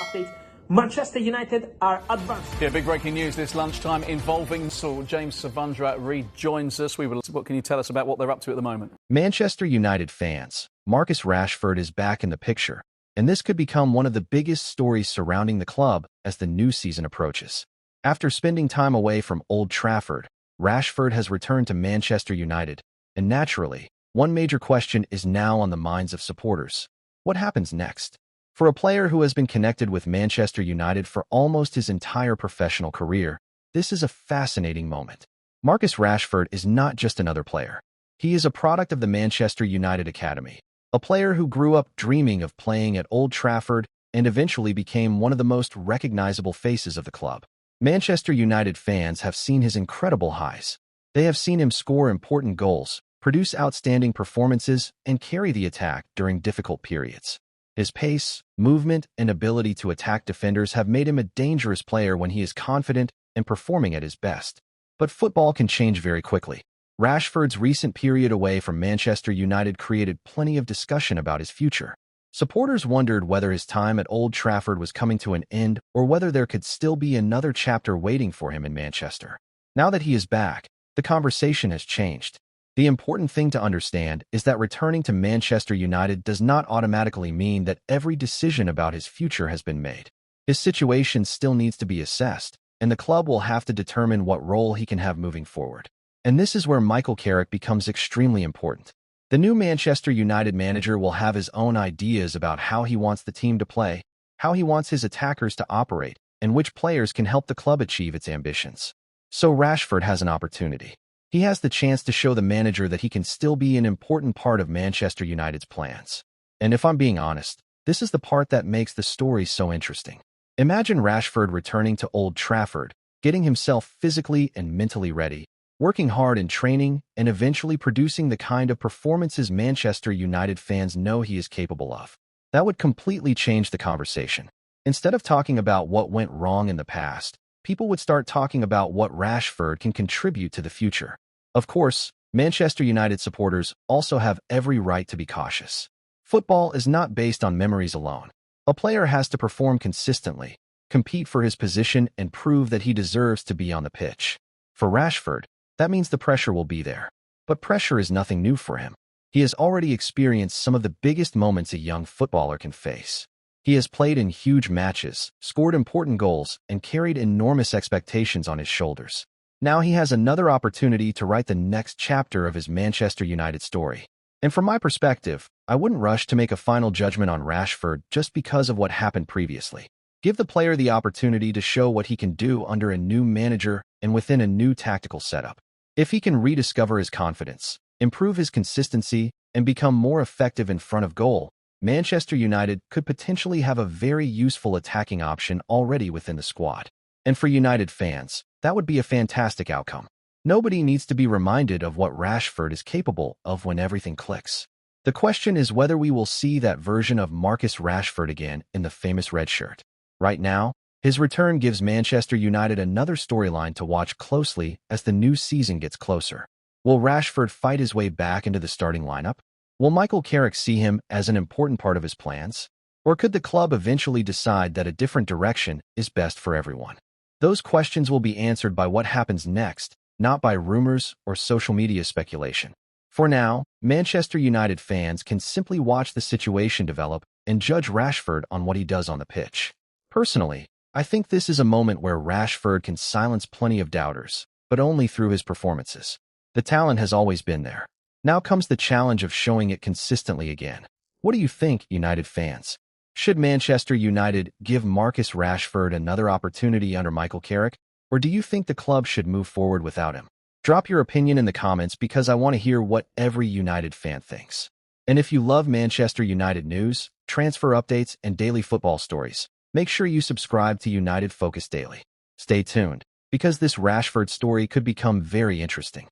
updates. Manchester United are advanced. Yeah, big breaking news this lunchtime involving James Savundra rejoins us. What can you tell us about what they're up to at the moment? Manchester United fans, Marcus Rashford is back in the picture, and this could become one of the biggest stories surrounding the club as the new season approaches. After spending time away from Old Trafford, Rashford has returned to Manchester United, and naturally, one major question is now on the minds of supporters. What happens next? For a player who has been connected with Manchester United for almost his entire professional career, this is a fascinating moment. Marcus Rashford is not just another player. He is a product of the Manchester United Academy, a player who grew up dreaming of playing at Old Trafford and eventually became one of the most recognizable faces of the club. Manchester United fans have seen his incredible highs. They have seen him score important goals, produce outstanding performances, and carry the attack during difficult periods. His pace, movement, and ability to attack defenders have made him a dangerous player when he is confident and performing at his best. But football can change very quickly. Rashford's recent period away from Manchester United created plenty of discussion about his future. Supporters wondered whether his time at Old Trafford was coming to an end or whether there could still be another chapter waiting for him in Manchester. Now that he is back, the conversation has changed. The important thing to understand is that returning to Manchester United does not automatically mean that every decision about his future has been made. His situation still needs to be assessed, and the club will have to determine what role he can have moving forward. And this is where Michael Carrick becomes extremely important. The new Manchester United manager will have his own ideas about how he wants the team to play, how he wants his attackers to operate, and which players can help the club achieve its ambitions. So Rashford has an opportunity. He has the chance to show the manager that he can still be an important part of Manchester United's plans. And if I'm being honest, this is the part that makes the story so interesting. Imagine Rashford returning to Old Trafford, getting himself physically and mentally ready, working hard in training, and eventually producing the kind of performances Manchester United fans know he is capable of. That would completely change the conversation. Instead of talking about what went wrong in the past, people would start talking about what Rashford can contribute to the future. Of course, Manchester United supporters also have every right to be cautious. Football is not based on memories alone. A player has to perform consistently, compete for his position, and prove that he deserves to be on the pitch. For Rashford, that means the pressure will be there. But pressure is nothing new for him. He has already experienced some of the biggest moments a young footballer can face. He has played in huge matches, scored important goals, and carried enormous expectations on his shoulders. Now he has another opportunity to write the next chapter of his Manchester United story. And from my perspective, I wouldn't rush to make a final judgment on Rashford just because of what happened previously. Give the player the opportunity to show what he can do under a new manager and within a new tactical setup. If he can rediscover his confidence, improve his consistency, and become more effective in front of goal, Manchester United could potentially have a very useful attacking option already within the squad. And for United fans, that would be a fantastic outcome. Nobody needs to be reminded of what Rashford is capable of when everything clicks. The question is whether we will see that version of Marcus Rashford again in the famous red shirt. Right now, his return gives Manchester United another storyline to watch closely as the new season gets closer. Will Rashford fight his way back into the starting lineup? Will Michael Carrick see him as an important part of his plans? Or could the club eventually decide that a different direction is best for everyone? Those questions will be answered by what happens next, not by rumors or social media speculation. For now, Manchester United fans can simply watch the situation develop and judge Rashford on what he does on the pitch. Personally, I think this is a moment where Rashford can silence plenty of doubters, but only through his performances. The talent has always been there. Now comes the challenge of showing it consistently again. What do you think, United fans? Should Manchester United give Marcus Rashford another opportunity under Michael Carrick, or do you think the club should move forward without him? Drop your opinion in the comments because I want to hear what every United fan thinks. And if you love Manchester United news, transfer updates, and daily football stories, make sure you subscribe to United Focus Daily. Stay tuned, because this Rashford story could become very interesting.